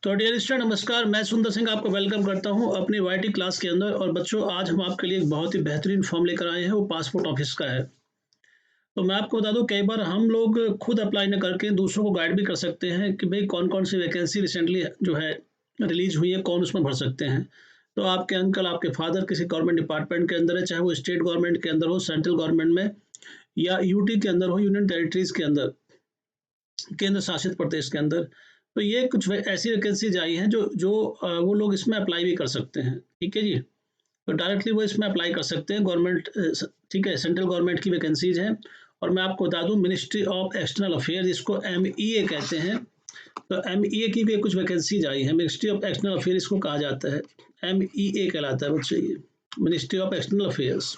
तो dear student नमस्कार, मैं सुंदर सिंह आपको वेलकम करता हूं अपनी वाईटी क्लास के अंदर। और बच्चों, आज हम आपके लिए एक बहुत ही बेहतरीन फॉर्म लेकर आए हैं, वो पासपोर्ट ऑफिस का है। तो मैं आपको बता दूं, कई बार हम लोग खुद अप्लाई न करके दूसरों को गाइड भी कर सकते हैं कि भाई कौन कौन सी वैकेंसी रिसेंटली जो है रिलीज हुई है, कौन उसमें भर सकते हैं। तो आपके अंकल, आपके फादर किसी गवर्नमेंट डिपार्टमेंट के अंदर है, चाहे वो स्टेट गवर्नमेंट के अंदर हो, सेंट्रल गवर्नमेंट में, या यूटी के अंदर हो, यूनियन टेरिटरीज के अंदर, केंद्र शासित प्रदेश के अंदर। तो ये कुछ ऐसी वैकेंसीज आई हैं जो जो वो लोग इसमें अप्लाई भी कर सकते हैं। ठीक है जी। तो डायरेक्टली वो इसमें अप्लाई कर सकते हैं गवर्नमेंट। ठीक है, सेंट्रल गवर्नमेंट की वैकेंसीज हैं। और मैं आपको बता दूं, मिनिस्ट्री ऑफ एक्सटर्नल अफेयर्स, जिसको MEA कहते हैं। तो MEA की भी कुछ वैकेंसीज आई हैं। मिनिस्ट्री ऑफ एक्सटर्नल अफेयर इसको कहा जाता है, MEA कहलाता है बच्चे, ये मिनिस्ट्री ऑफ एक्सटर्नल अफेयर्स।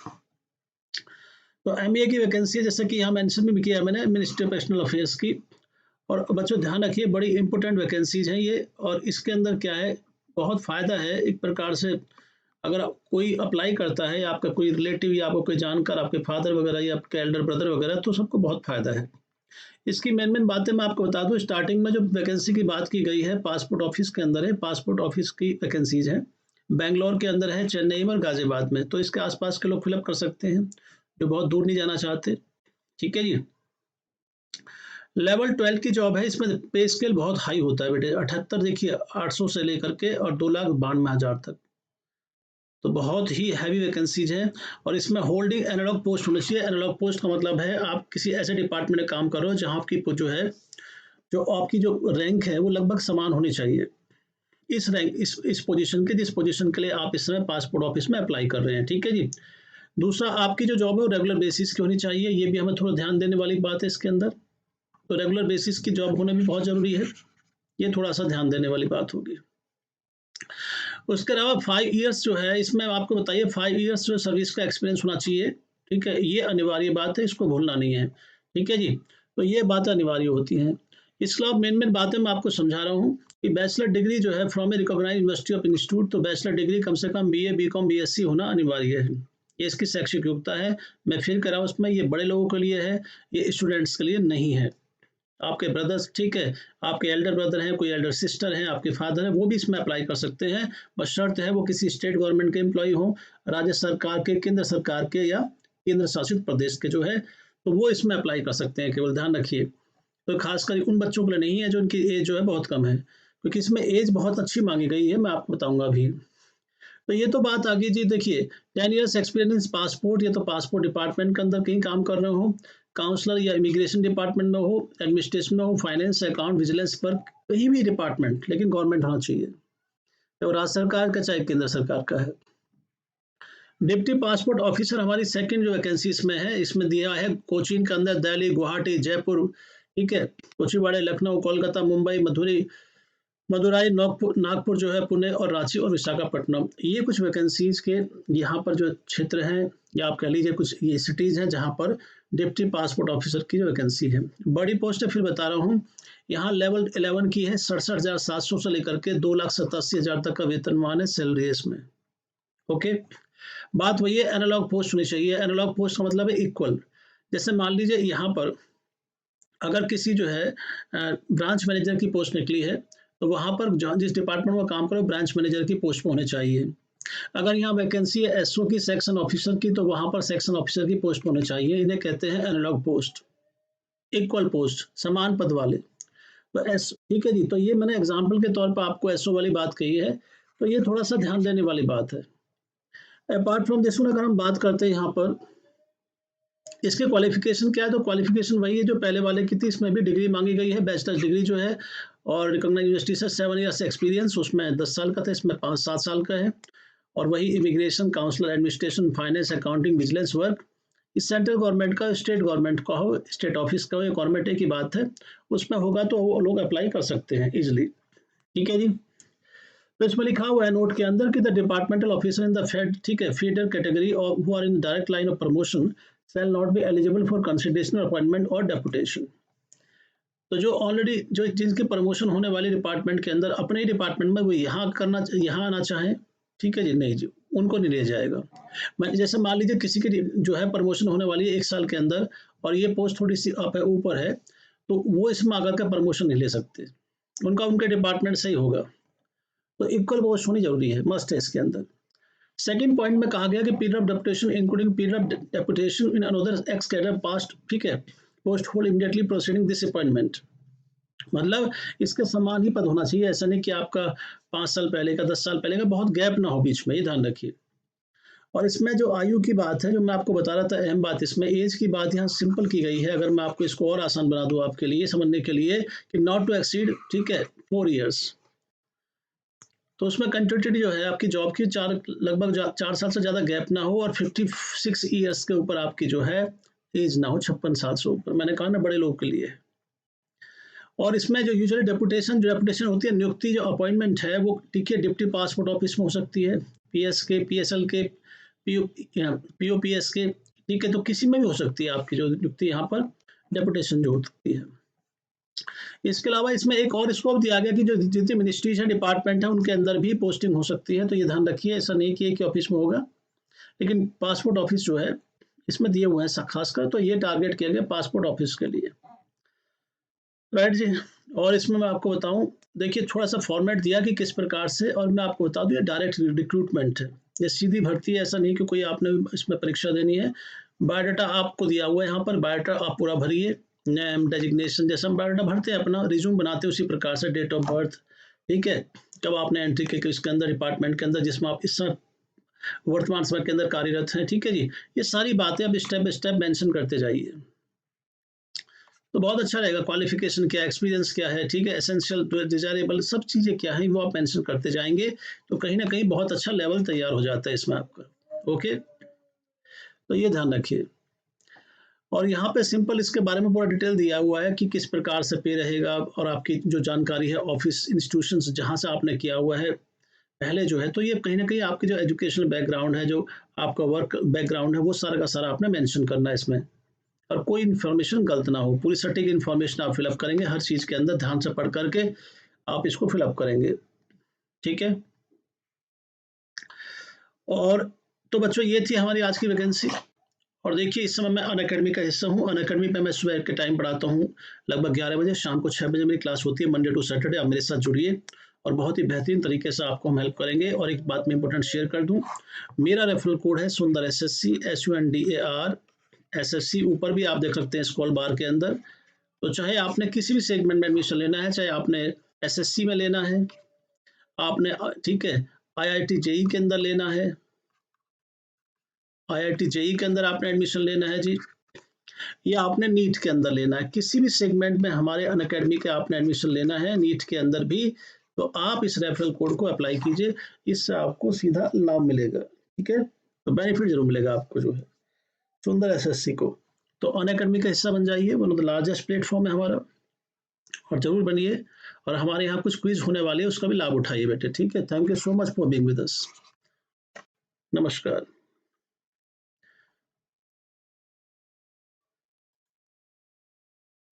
तो MEA की वैकेंसी, जैसे कि यहाँ मेंशन भी किया मैंने, मिनिस्ट्री ऑफ एक्सटर्नल अफेयर्स की। और बच्चों ध्यान रखिए, बड़ी इंपॉर्टेंट वैकेंसीज हैं ये। और इसके अंदर क्या है, बहुत फ़ायदा है एक प्रकार से। अगर कोई अप्लाई करता है, या आपका कोई रिलेटिव या आपको कोई जानकार, आपके फादर वगैरह या आपके एल्डर ब्रदर वगैरह, तो सबको बहुत फ़ायदा है। इसकी मेन मेन बातें मैं आपको बता दूं। स्टार्टिंग में जो वैकेंसी की बात की गई है, पासपोर्ट ऑफिस के अंदर है। पासपोर्ट ऑफिस की वैकेंसीज हैं, बेंगलोर के अंदर है, चेन्नई में और गाजियाबाद में। तो इसके आसपास के लोग फिलअप कर सकते हैं, जो बहुत दूर नहीं जाना चाहते। ठीक है जी। लेवल 12 की जॉब है। इसमें पे स्केल बहुत हाई होता है बेटे, 78, देखिए 800 से लेकर के और 2,92,000 तक। तो बहुत ही हैवी वैकेंसीज हैं। और इसमें होल्डिंग एनालॉग पोस्ट होनी चाहिए। एनालॉग पोस्ट का मतलब है आप किसी ऐसे डिपार्टमेंट में काम कर रहे हो जहां आपकी जो है, जो आपकी जो रैंक है वो लगभग समान होनी चाहिए। इस रैंक, इस पोजीशन के, जिस पोजीशन के लिए आप इस समय पासपोर्ट ऑफिस में अप्लाई कर रहे हैं। ठीक है जी। दूसरा, आपकी जो जॉब है वो रेगुलर बेसिस की होनी चाहिए। ये भी हमें थोड़ा ध्यान देने वाली बात है इसके अंदर। तो रेगुलर बेसिस की जॉब होना भी बहुत ज़रूरी है, ये थोड़ा सा ध्यान देने वाली बात होगी। उसके अलावा 5 इयर्स जो है, इसमें आपको बताइए 5 इयर्स जो सर्विस का एक्सपीरियंस होना चाहिए। ठीक है, ये अनिवार्य बात है, इसको भूलना नहीं है। ठीक है जी। तो ये बातें अनिवार्य होती हैं। इसके अलावा मेन मेन बातें मैं आपको समझा रहा हूँ कि बैचलर डिग्री जो है from a recognised university of institute, तो बैचलर डिग्री कम से कम BA BCom BSc होना अनिवार्य है। ये इसकी शैक्षिक योग्यता है। मैं फिर कह रहा हूँ, उसमें ये बड़े लोगों के लिए है, ये स्टूडेंट्स के लिए नहीं है। आपके ब्रदर्स, ठीक है, आपके एल्डर ब्रदर हैं, कोई एल्डर सिस्टर हैं, आपके फादर हैं, वो भी इसमें अप्लाई कर सकते हैं। बस शर्त है वो किसी स्टेट गवर्नमेंट के एम्प्लॉय हो, राज्य सरकार के, केंद्र सरकार के, या केंद्र शासित प्रदेश के जो है, तो वो इसमें अप्लाई कर सकते हैं। केवल ध्यान रखिए, तो खासकर उन बच्चों के लिए नहीं है जो उनकी एज जो है बहुत कम है, क्योंकि इसमें एज बहुत अच्छी मांगी गई है, मैं आपको बताऊंगा अभी। तो ये तो बात आ गई जी। देखिए, 10 इयर्स एक्सपीरियंस पासपोर्ट, ये तो पासपोर्ट डिपार्टमेंट के अंदर कहीं काम कर रहे हो, काउंसलर या इमिग्रेशन डिपार्टमेंट में हो, एडमिनिस्ट्रेशन में हो, फाइनेंस, अकाउंट, विजिलेंस पर, कहीं भी डिपार्टमेंट, लेकिन गवर्नमेंट होना चाहिए, चाहे वो राज्य सरकार का चाहे केंद्र सरकार का है। डिप्टी पासपोर्ट ऑफिसर हमारी सेकंड जो वैकेंसी इसमें है, इसमें दिया है कोचीन के अंदर, दिल्ली, गुवाहाटी, जयपुर, ठीक है, कोचीवाड़े, लखनऊ, कोलकाता, मुंबई, मदुराई, नागपुर, नागपुर जो है, पुणे और रांची और विशाखापट्टनम। ये कुछ वैकेंसीज के यहाँ पर जो क्षेत्र हैं, या आप कह लीजिए कुछ ये सिटीज हैं जहाँ पर डिप्टी पासपोर्ट ऑफिसर की जो वैकेंसी है। बड़ी पोस्ट है, फिर बता रहा हूँ। यहाँ लेवल 11 की है, 67,700 से लेकर के 2,87,000 तक का वेतनमान है, सैलरी है इसमें। ओके, बात वही है, एनालॉग पोस्ट होनी चाहिए। एनालॉग पोस्ट का मतलब है इक्वल। जैसे मान लीजिए यहाँ पर अगर किसी जो है ब्रांच मैनेजर की पोस्ट निकली है, तो वहाँ पर जिस डिपार्टमेंट में काम करो, ब्रांच मैनेजर की पोस्ट पे होने चाहिए। अगर यहाँ वैकेंसी है SO की, सेक्शन ऑफिसर की, तो वहाँ पर सेक्शन ऑफिसर की पोस्ट पे होने चाहिए। इन्हें कहते हैं एनालॉग पोस्ट, इक्वल पोस्ट, समान पद वाले। तो ठीक है जी। तो ये मैंने एग्जाम्पल के तौर पर आपको SO वाली बात कही है, तो ये थोड़ा सा ध्यान देने वाली बात है। अपार्ट फ्रॉम दिस, अगर हम बात करते हैं यहाँ पर इसके क्वालिफिकेशन क्या है, तो क्वालिफिकेशन वही है जो पहले वाले की थी। इसमें भी डिग्री मांगी गई है, बैचलर डिग्री जो है, और रिकॉग्नाइज्ड यूनिवर्सिटी से 7 ईयर्स एक्सपीरियंस, उसमें 10 साल का था, इसमें 5-7 साल का है। और वही immigration, counsellor, administration, finance, accounting, vigilance work, इस सेंट्रल गवर्नमेंट का, स्टेट गवर्नमेंट का हो, स्टेट ऑफिस का हो, या गवर्नमेंट की बात है, उसमें होगा तो वो लोग अप्लाई कर सकते हैं इजिली। ठीक है जी। तो इसमें लिखा हुआ है नोट के अंदर कि the departmental officer in the fed, ठीक है, फीडर कैटेगरी और who are in direct line of promotion shall not be eligible for consideration appointment or deputation। तो जो ऑलरेडी जो जिनकी प्रमोशन होने वाली डिपार्टमेंट के अंदर, अपने ही डिपार्टमेंट में वो यहाँ आना चाहें, ठीक है जी, नहीं जी, उनको नहीं लिया जाएगा। जैसे मान लीजिए किसी की जो है प्रमोशन होने वाली है 1 साल के अंदर, और ये पोस्ट थोड़ी सी अप है, ऊपर है, तो वो इसमें आकर के प्रमोशन नहीं ले सकते, उनका उनके डिपार्टमेंट से ही होगा। तो इक्वल पोस्ट होनी जरूरी है, मस्ट है इसके अंदर। सेकंड पॉइंट में कहा गया कि period of deputation including period of deputation in another x cadre past, ठीक है, post hold immediately proceeding this appointment, मतलब इसके समान ही पद होना चाहिए, ऐसा नहीं कि आपका 5 साल पहले का 10 साल पहले का बहुत गैप ना हो बीच में, ये ध्यान रखिए। और इसमें जो आयु की बात है, जो मैं आपको बता रहा था अहम बात, इसमें एज की बात यहाँ सिंपल की गई है। अगर मैं आपको इसको और आसान बना दूं आपके लिए समझने के लिए कि नॉट टू एक्सीड, ठीक है, 4 ईयर्स, तो उसमें कंटिन्यूटी जो है आपकी जॉब की लगभग 4 साल से ज़्यादा गैप ना हो और 56 ईयर्स के ऊपर आपकी जो है एज ना हो, 56 साल से ऊपर, मैंने कहा ना बड़े लोग के लिए। और इसमें जो यूजुअली डेपुटेशन होती है, नियुक्ति जो अपॉइंटमेंट है वो, ठीक है, डिप्टी पासपोर्ट ऑफिस में हो सकती है, पीएस के, पीएसएल के, पीओपीएस के, ठीक है, तो किसी में भी हो सकती है आपकी जो नियुक्ति यहाँ पर डेपुटेशन जो होती है। इसके अलावा इसमें एक और स्कोप दिया गया कि जो जितनी मिनिस्ट्रीज है, डिपार्टमेंट है, उनके अंदर भी पोस्टिंग हो सकती है, तो ये ध्यान रखिए, ऐसा नहीं कि एक ही ऑफिस में होगा, लेकिन पासपोर्ट ऑफिस जो है इसमें दिए हुए हैं खासकर, तो ये टारगेट किया गया पासपोर्ट ऑफिस के लिए, राइट जी। और इसमें मैं आपको बताऊं, देखिए थोड़ा सा फॉर्मेट दिया कि किस प्रकार से, और मैं आपको बता दूं ये डायरेक्ट रिक्रूटमेंट है, ये सीधी भर्ती है, ऐसा नहीं कि कोई आपने इसमें परीक्षा देनी है। बायोडाटा आपको दिया हुआ है यहाँ पर, बायोडाटा आप पूरा भरिए, नेम, डेजिग्नेशन, जैसा हम बायोडाटा भरते हैं अपना रिज्यूम बनाते हैं उसी प्रकार से, डेट ऑफ बर्थ, ठीक है, कब आपने एंट्री की इसके अंदर डिपार्टमेंट के अंदर जिसमें आप इस समय वर्तमान समय के अंदर कार्यरत हैं, ठीक है जी, ये सारी बातें अब स्टेप बाय स्टेप मेंशन करते जाइए, तो बहुत अच्छा रहेगा। क्वालिफिकेशन क्या, एक्सपीरियंस क्या है, ठीक है, एसेंशियल, डिजायरेबल, सब चीज़ें क्या है वो आप मेंशन करते जाएंगे, तो कहीं ना कहीं बहुत अच्छा लेवल तैयार हो जाता है इसमें आपका। ओके, तो ये ध्यान रखिए। और यहाँ पे सिंपल इसके बारे में पूरा डिटेल दिया हुआ है कि किस प्रकार से पे रहेगा, और आपकी जो जानकारी है ऑफिस इंस्टीट्यूशन जहाँ से आपने किया हुआ है पहले जो है, तो ये कहीं ना कहीं आपकी जो एजुकेशनल बैकग्राउंड है, जो आपका वर्क बैकग्राउंड है, वो सारा का सारा आपने मेंशन करना है इसमें, और कोई इन्फॉर्मेशन गलत ना हो, पूरी सटीक इन्फॉर्मेशन आप फिलअप करेंगे, हर चीज़ के अंदर ध्यान से पढ़ करके आप इसको फिलअप करेंगे, ठीक है। और तो बच्चों ये थी हमारी आज की वैकेंसी। और देखिए इस समय मैं अनअकैडमी का हिस्सा हूँ, अनअकैडमी पे मैं सुबह के टाइम पढ़ाता हूँ लगभग 11 बजे, शाम को 6 बजे मेरी क्लास होती है, मंडे टू सैटरडे। आप मेरे साथ जुड़िए और बहुत ही बेहतरीन तरीके से आपको हम हेल्प करेंगे। और एक बात मैं इंपॉर्टेंट शेयर कर दूं, मेरा रेफरल कोड है सुंदर SSC, SUNDAR SSC, ऊपर भी आप देख सकते हैं स्क्रॉल बार के अंदर। तो चाहे आपने किसी भी सेगमेंट में एडमिशन लेना है, चाहे आपने SSC में लेना है, आपने, ठीक है, IIT JEE के अंदर लेना है, IIT JEE के अंदर आपने एडमिशन लेना है जी, या आपने नीट के अंदर लेना है, किसी भी सेगमेंट में हमारे अनअकैडमी के आपने एडमिशन लेना है, नीट के अंदर भी, तो आप इस रेफरल कोड को अप्लाई कीजिए, इससे आपको सीधा लाभ मिलेगा, ठीक है, तो बेनिफिट जरूर मिलेगा आपको जो है सुंदर SSC को। तो अनअकैडमी का हिस्सा बन जाइए, one of the largest platform है हमारा, और जरूर बनिए। और हमारे यहाँ कुछ क्विज होने वाले हैं, उसका भी लाभ उठाइए बेटे, ठीक है। Thank you so much for being with us. नमस्कार।